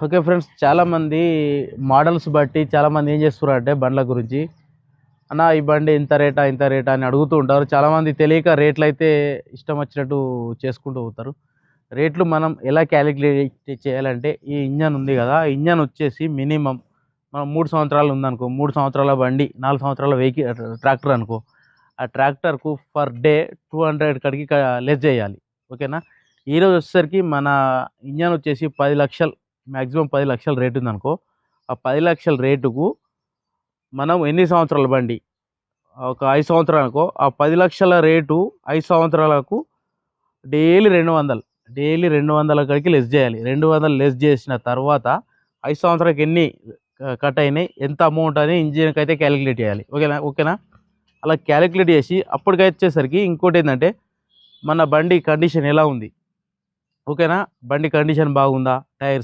Okay friends, చాలామంది models బట్టి చాలామంది ఏం చేస్తున్నారంటే బండ్ల గురించి, అన్న ఈ బండి ఇంత రేటా ఇంత రేటా అని అడుగుతూ ఉంటారు. చాలామంది తెలియక రేట్లు అయితే ఇష్టం వచ్చినట్టు చేసుకుంటూ పోతారు. రేట్లు మనం ఎలా క్యాలిక్యులేట్ చేయాలంటే, ఈ ఇంజన్ ఉంది కదా, ఆ ఇంజన్ వచ్చేసి మినిమం మనం 3 సంవత్సరాలు ఉందనుకో, 3 సంవత్సరాల బండి, 4 సంవత్సరాల ట్రాక్టర్ అనుకో, ఆ ట్రాక్టర్కు పర్ డే 200 కడికి లెస్ చేయాలి. ఓకేనా. ఈరోజు వచ్చేసరికి మన ఇంజన్ వచ్చేసి 10 లక్షలు, మ్యాక్సిమం 10 లక్షల రేటు ఉందనుకో, ఆ 10 లక్షల రేటుకు మనం ఎన్ని సంవత్సరాల బండి, ఒక 5 సంవత్సరాలు అనుకో, ఆ 10 లక్షల రేటు 5 సంవత్సరాలకు డైలీ 200 కాడికి లెస్ చేయాలి. 200 లెస్ చేసిన తర్వాత 5 సంవత్సరాలకి ఎన్ని కట్ అయినాయి, ఎంత అమౌంట్ అని ఇంజిన్కి అయితే క్యాలిక్యులేట్ చేయాలి. ఓకేనా. అలా క్యాలిక్యులేట్ చేసి అప్పటికైతే వచ్చేసరికి ఇంకోటి ఏంటంటే, మన బండి కండిషన్ ఎలా ఉంది, ఓకేనా, బండి కండిషన్ బాగుందా, టైర్స్